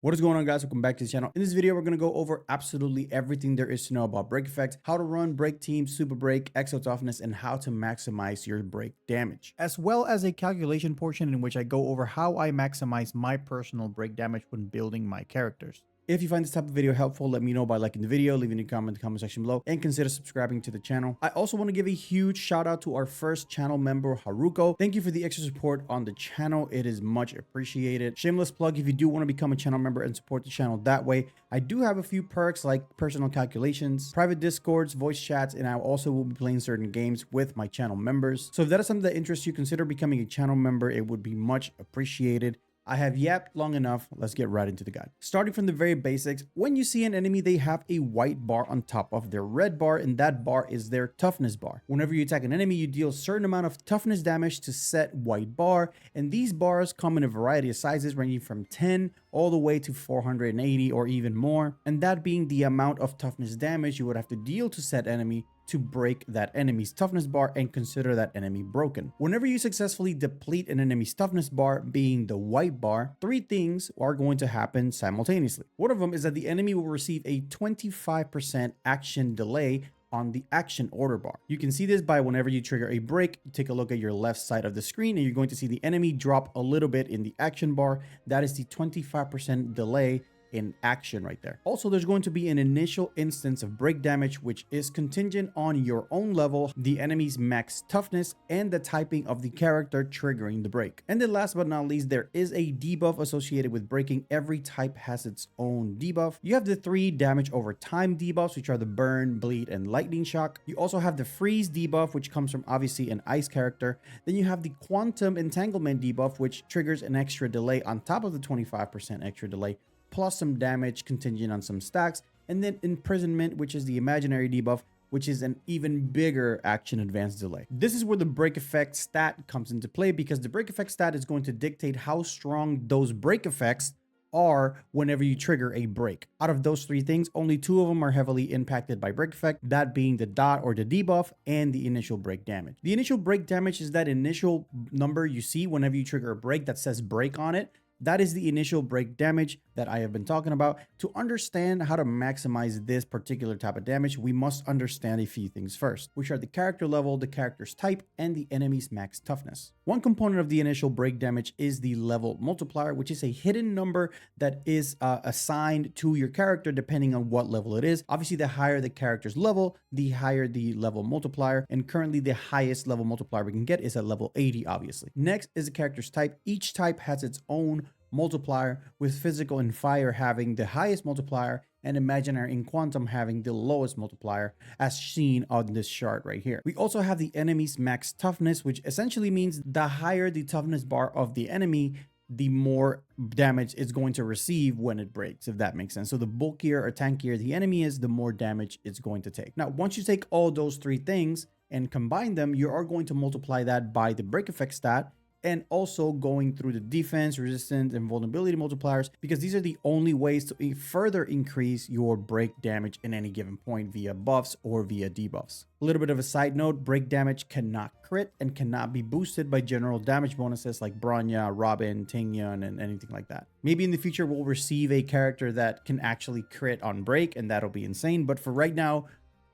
What is going on, guys? Welcome back to the channel. In this video, we're going to go over absolutely everything there is to know about break effects, how to run break teams, super break, exo toughness, and how to maximize your break damage, as well as a calculation portion in which I go over how I maximize my personal break damage when building my characters. If you find this type of video helpful, let me know by liking the video, leaving a comment in the comment section below, and consider subscribing to the channel. I also want to give a huge shout out to our first channel member, Haruko. Thank you for the extra support on the channel. It is much appreciated. Shameless plug, if you do want to become a channel member and support the channel that way, I do have a few perks like personal calculations, private discords, voice chats, and I also will be playing certain games with my channel members. So if that is something that interests you, consider becoming a channel member. It would be much appreciated. I have yapped long enough. Let's get right into the guide. Starting from the very basics, when you see an enemy, they have a white bar on top of their red bar, and that bar is their toughness bar. Whenever you attack an enemy, you deal a certain amount of toughness damage to set white bar, and these bars come in a variety of sizes ranging from 10 all the way to 480 or even more, and that being the amount of toughness damage you would have to deal to said enemy to break that enemy's toughness bar and consider that enemy broken. Whenever you successfully deplete an enemy's toughness bar, being the white bar, three things are going to happen simultaneously. One of them is that the enemy will receive a 25% action delay on the action order bar. You can see this by whenever you trigger a break, you take a look at your left side of the screen and you're going to see the enemy drop a little bit in the action bar. That is the 25% delay in action right there. Also, there's going to be an initial instance of break damage, which is contingent on your own level, the enemy's max toughness, and the typing of the character triggering the break. And then last but not least, there is a debuff associated with breaking. Every type has its own debuff. You have the 3 damage over time debuffs, which are the burn, bleed, and lightning shock. You also have the freeze debuff, which comes from obviously an ice character. Then you have the quantum entanglement debuff, which triggers an extra delay on top of the 25% extra delay, plus some damage contingent on some stacks, and then imprisonment, which is the imaginary debuff, which is an even bigger action advance delay. This is where the break effect stat comes into play, because the break effect stat is going to dictate how strong those break effects are whenever you trigger a break. Out of those 3 things, only 2 of them are heavily impacted by break effect, that being the dot or the debuff and the initial break damage. The initial break damage is that initial number you see whenever you trigger a break that says break on it. That is the initial break damage that I have been talking about. To understand how to maximize this particular type of damage, we must understand a few things first, which are the character level, the character's type, and the enemy's max toughness. One component of the initial break damage is the level multiplier, which is a hidden number that is assigned to your character depending on what level it is. Obviously, the higher the character's level, the higher the level multiplier, and currently the highest level multiplier we can get is at level 80, obviously. Next is the character's type. Each type has its own multiplier, with physical and fire having the highest multiplier and imaginary and quantum having the lowest multiplier, as seen on this chart right here. We also have the enemy's max toughness, which essentially means the higher the toughness bar of the enemy, the more damage it's going to receive when it breaks, if that makes sense. So the bulkier or tankier the enemy is, the more damage it's going to take. Now, once you take all those 3 things and combine them, you are going to multiply that by the break effect stat, and also going through the defense, resistance, and vulnerability multipliers, because these are the only ways to further increase your break damage in any given point via buffs or via debuffs. A little bit of a side note, break damage cannot crit and cannot be boosted by general damage bonuses like Bronya, Robin, Tingyan, and anything like that. Maybe in the future we'll receive a character that can actually crit on break, and that'll be insane, but for right now,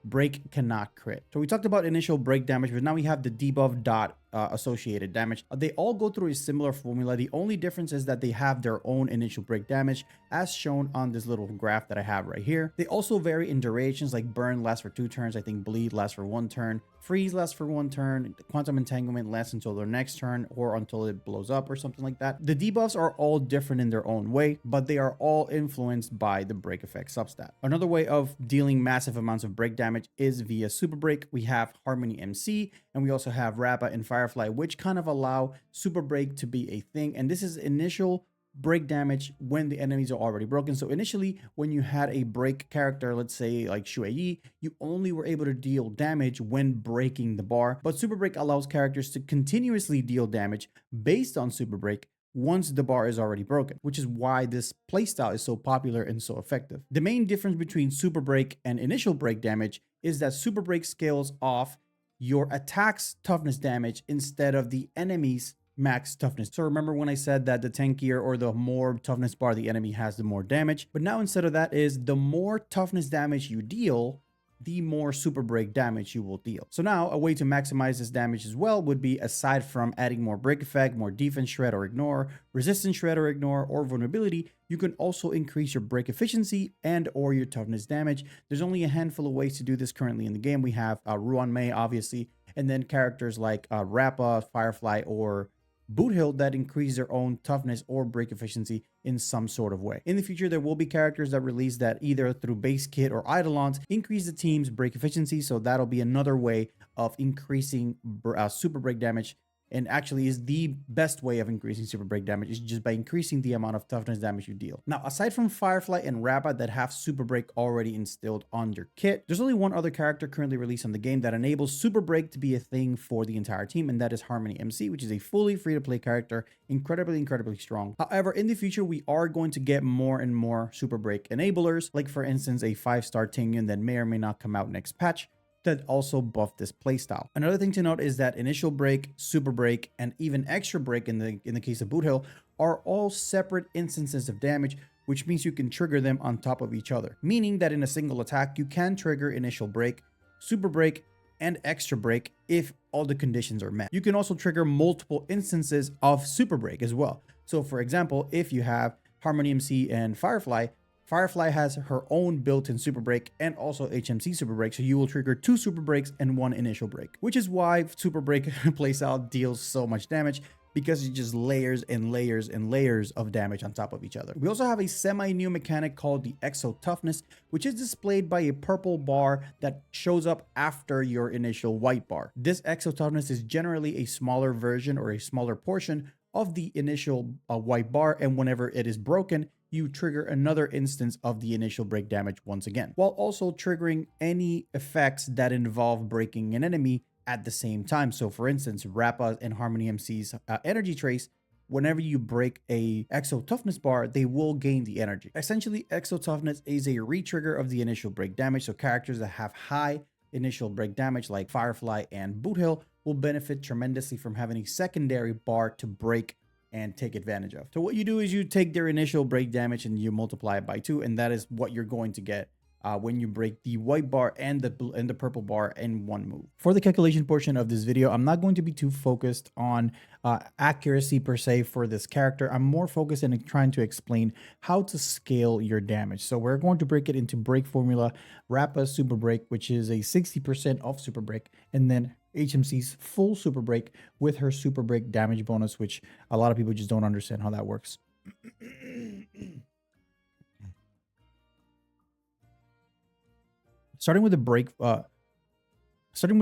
break cannot crit. So we talked about initial break damage, but now we have the debuff dot associated damage. They all go through a similar formula. The only difference is that they have their own initial break damage, as shown on this little graph that I have right here. They also vary in durations, like burn lasts for 2 turns, I think bleed lasts for 1 turn, freeze lasts for 1 turn, quantum entanglement lasts until their next turn or until it blows up or something like that. The debuffs are all different in their own way, but they are all influenced by the break effect substat. Another way of dealing massive amounts of break damage is via super break. We have Harmony MC, and we also have Rappa and Firefly, which kind of allow super break to be a thing. And this is initial break damage when the enemies are already broken. So initially, when you had a break character, let's say like Shu Yi, you only were able to deal damage when breaking the bar. But super break allows characters to continuously deal damage based on super break once the bar is already broken, which is why this playstyle is so popular and so effective. The main difference between super break and initial break damage is that super break scales off your attack's toughness damage instead of the enemy's max toughness. So remember when I said that the tankier or the more toughness bar the enemy has, the more damage. But now instead of that is the more toughness damage you deal, the more super break damage you will deal. So now a way to maximize this damage as well would be, aside from adding more break effect, more defense shred or ignore, resistance shred or ignore, or vulnerability, you can also increase your break efficiency and or your toughness damage. There's only a handful of ways to do this currently in the game. We have Ruan Mei, obviously, and then characters like Rappa, Firefly, or Boothill that increase their own toughness or break efficiency in some sort of way. In the future, there will be characters that release that either through base kit or eidolons increase the team's break efficiency, so that'll be another way of increasing super break damage, and actually is the best way of increasing super break damage, is just by increasing the amount of toughness damage you deal. Now, aside from Firefly and Rappa that have super break already instilled on their kit, there's only one other character currently released on the game that enables super break to be a thing for the entire team, and that is Harmony MC, which is a fully free-to-play character, incredibly strong. However, in the future, we are going to get more and more super break enablers, like for instance a 5-star Tingyun that may or may not come out next patch, that also buff this playstyle. Another thing to note is that initial break, super break, and even extra break in the case of Boothill are all separate instances of damage, which means you can trigger them on top of each other. Meaning that in a single attack, you can trigger initial break, super break, and extra break if all the conditions are met. You can also trigger multiple instances of super break as well. So for example, if you have Harmony MC and Firefly, Firefly has her own built-in super break and also HMC super break, so you will trigger 2 super breaks and 1 initial break, which is why super break playstyle deals so much damage, because it just layers and layers and layers of damage on top of each other. We also have a semi-new mechanic called the Exo Toughness, which is displayed by a purple bar that shows up after your initial white bar. This Exo Toughness is generally a smaller version or a smaller portion of the initial white bar, and whenever it is broken, you trigger another instance of the initial break damage once again, while also triggering any effects that involve breaking an enemy at the same time. So for instance, Rappa and Harmony MC's energy trace, whenever you break a Exo Toughness bar, they will gain the energy. Essentially, Exo Toughness is a re-trigger of the initial break damage, so characters that have high initial break damage like Firefly and Boothill will benefit tremendously from having a secondary bar to break and take advantage of. So what you do is you take their initial break damage and you multiply it by 2, and that is what you're going to get when you break the white bar and the purple bar in one move. For the calculation portion of this video, I'm not going to be too focused on accuracy per se for this character. I'm more focused in trying to explain how to scale your damage. So we're going to break it into break formula, Rappa super break, which is a 60% off super break, and then HMC's full super break with her super break damage bonus, which a lot of people just don't understand how that works. Starting with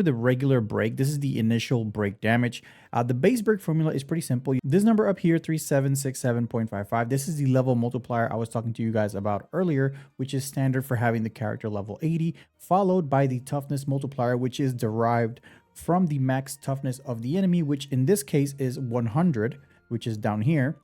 the regular break, this is the initial break damage. The base break formula is pretty simple. This number up here, 3767.55, this is the level multiplier I was talking to you guys about earlier, which is standard for having the character level 80, followed by the toughness multiplier, which is derived from the max toughness of the enemy, which in this case is 100, which is down here.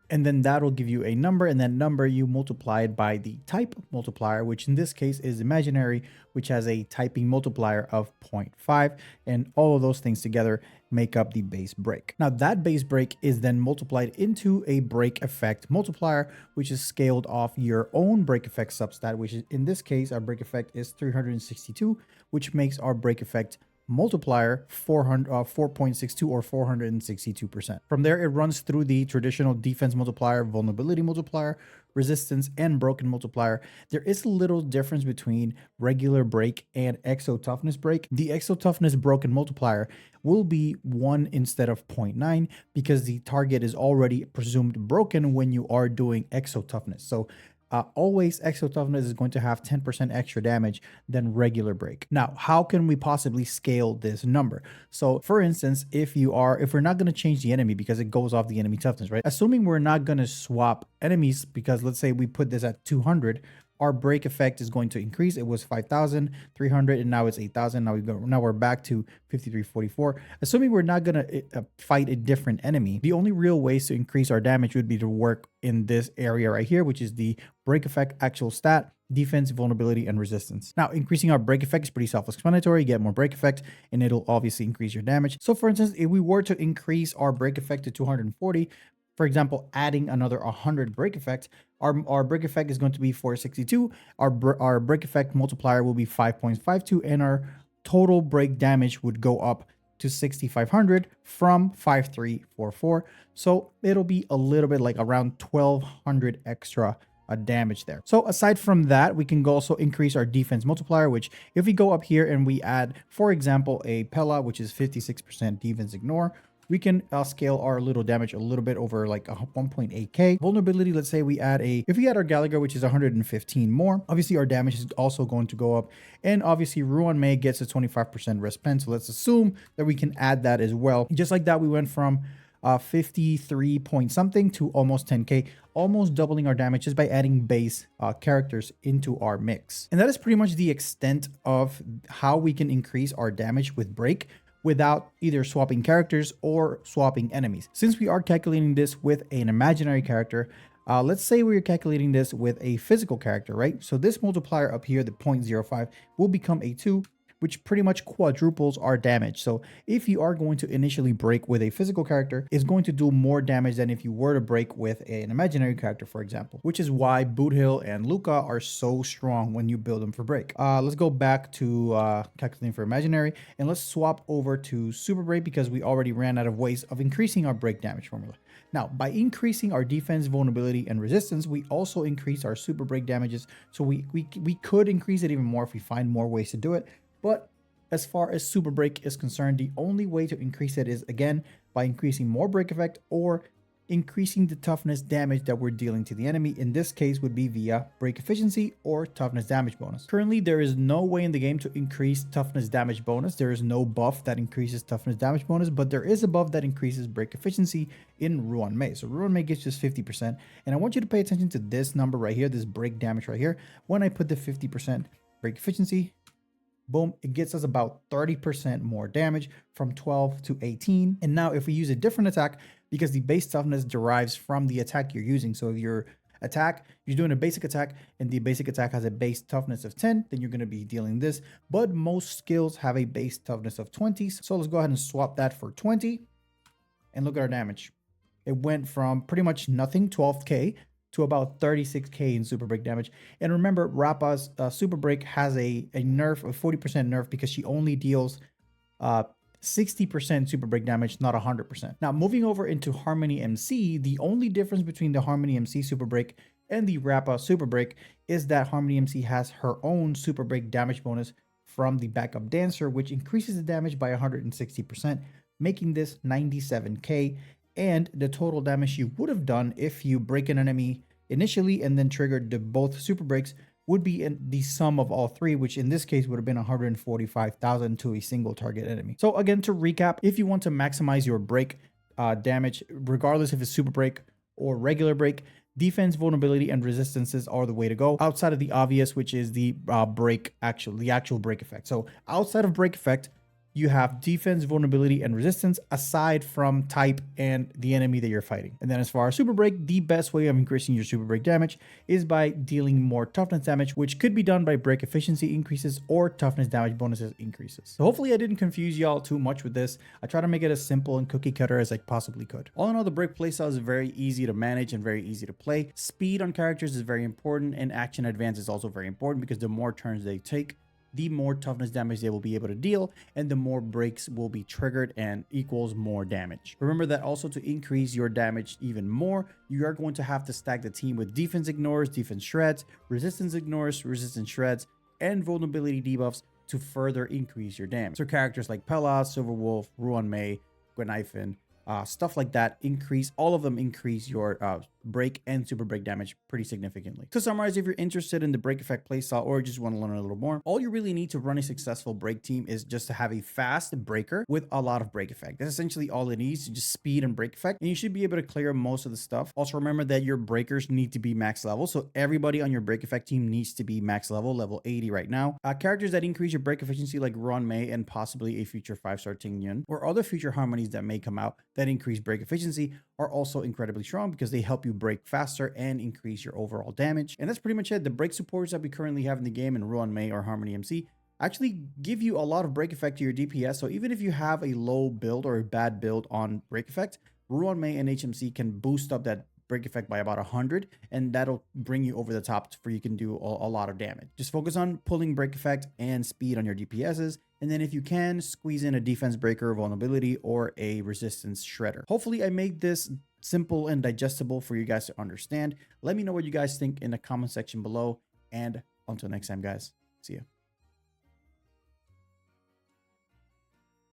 And then that'll give you a number, and that number you multiply it by the type multiplier, which in this case is imaginary, which has a typing multiplier of 0.5, and all of those things together make up the base break. Now that base break is then multiplied into a break effect multiplier, which is scaled off your own break effect substat, which is in this case our break effect is 362, which makes our break effect multiplier 4.62 or 462%. From there, it runs through the traditional defense multiplier, vulnerability multiplier, resistance, and broken multiplier. There is a little difference between regular break and Exo Toughness break. The Exo Toughness broken multiplier will be 1 instead of 0.9 because the target is already presumed broken when you are doing Exo Toughness. So always Exo Toughness is going to have 10% extra damage than regular break. Now, how can we possibly scale this number? So for instance, if we're not going to change the enemy because it goes off the enemy toughness, right? Assuming we're not going to swap enemies, because let's say we put this at 200, our break effect is going to increase. It was 5,300 and now it's 8,000. Now we're back to 5,344. Assuming we're not going to fight a different enemy, the only real ways to increase our damage would be to work in this area right here, which is the break effect actual stat defense, vulnerability, and resistance. Now, increasing our break effect is pretty self-explanatory. You get more break effect, and it'll obviously increase your damage. So for instance, if we were to increase our break effect to 240, for example, adding another 100 break effect, our break effect is going to be 462. Our break effect multiplier will be 5.52, and our total break damage would go up to 6,500 from 5,344. So it'll be a little bit like around 1,200 extra damage there. So aside from that, we can also increase our defense multiplier, which if we go up here and we add, for example, a Pella, which is 56% defense ignore, we can scale our little damage a little bit over like a 1.8k. Vulnerability, let's say we add if we add our Gallagher, which is 115 more, obviously our damage is also going to go up. And obviously Ruan Mei gets a 25% rest pen. So let's assume that we can add that as well. Just like that, we went from 53 point something to almost 10k, almost doubling our damage just by adding base characters into our mix. And that is pretty much the extent of how we can increase our damage with break without either swapping characters or swapping enemies. Since we are calculating this with an imaginary character, let's say we're calculating this with a physical character, right? So this multiplier up here, the 0.05, will become a 2, which pretty much quadruples our damage. So if you are going to initially break with a physical character, it's going to do more damage than if you were to break with an imaginary character, for example, which is why Boothill and Luca are so strong when you build them for break. Let's go back to calculating for imaginary, and let's swap over to super break because we already ran out of ways of increasing our break damage formula. Now, by increasing our defense, vulnerability, and resistance, we also increase our super break damages. So we could increase it even more if we find more ways to do it. But as far as super break is concerned, the only way to increase it is, again, by increasing more break effect or increasing the toughness damage that we're dealing to the enemy. In this case would be via break efficiency or toughness damage bonus. Currently, there is no way in the game to increase toughness damage bonus. There is no buff that increases toughness damage bonus, but there is a buff that increases break efficiency in Ruan Mei. So Ruan Mei gets just 50%. And I want you to pay attention to this number right here, this break damage right here. When I put the 50% break efficiency, boom, it gets us about 30% more damage from 12 to 18. And now if we use a different attack, because the base toughness derives from the attack you're using. So if your attack, you're doing a basic attack and the basic attack has a base toughness of 10, then you're going to be dealing this. But most skills have a base toughness of 20. So let's go ahead and swap that for 20 and look at our damage. It went from pretty much nothing, 12k, to about 36k in super break damage. And remember, Rappa's super break has a nerf of 40% nerf because she only deals 60% super break damage, not 100%. Now moving over into Harmony MC, the only difference between the Harmony MC super break and the Rappa super break is that Harmony MC has her own super break damage bonus from the backup dancer, which increases the damage by 160%, making this 97k. And the total damage you would have done if you break an enemy initially and then triggered both super breaks would be in the sum of all three, which in this case would have been 145,000 to a single target enemy. So again, to recap, if you want to maximize your break damage, regardless if it's super break or regular break, defense, vulnerability, and resistances are the way to go. Outside of the obvious, which is the actual break effect. So outside of break effect, you have defense, vulnerability, and resistance aside from type and the enemy that you're fighting. And then as far as super break, the best way of increasing your super break damage is by dealing more toughness damage, which could be done by break efficiency increases or toughness damage bonuses increases. So hopefully I didn't confuse y'all too much with this. I try to make it as simple and cookie cutter as I possibly could. All in all, the break playstyle is very easy to manage and very easy to play. Speed on characters is very important, and action advance is also very important because the more turns they take, the more toughness damage they will be able to deal, and the more breaks will be triggered and equals more damage. Remember that also to increase your damage even more, you are going to have to stack the team with defense ignores, defense shreds, resistance ignores, resistance shreds, and vulnerability debuffs to further increase your damage. So characters like Pella, Silverwolf, Ruan Mei, Gwenaifen, stuff like that all of them increase your break and super break damage pretty significantly. To summarize, if you're interested in the break effect playstyle or just want to learn a little more, all you really need to run a successful break team is just to have a fast breaker with a lot of break effect. That's essentially all it needs, just speed and break effect, and you should be able to clear most of the stuff. Also remember that your breakers need to be max level, so everybody on your break effect team needs to be max level 80 right now. Characters that increase your break efficiency like Ruan Mei and possibly a future 5-star Ting Yun or other future harmonies that may come out that increase break efficiency are also incredibly strong because they help you break faster and increase your overall damage. And that's pretty much it. The break supports that we currently have in the game in Ruan Mei or Harmony MC actually give you a lot of break effect to your DPS. So even if you have a low build or a bad build on break effect, Ruan Mei and HMC can boost up that break effect by about 100, and that'll bring you over the top for you can do a lot of damage. Just focus on pulling break effect and speed on your DPSs, and then if you can, squeeze in a defense breaker, vulnerability, or a resistance shredder. Hopefully I made this simple and digestible for you guys to understand. Let me know what you guys think in the comment section below, and until next time guys, see ya.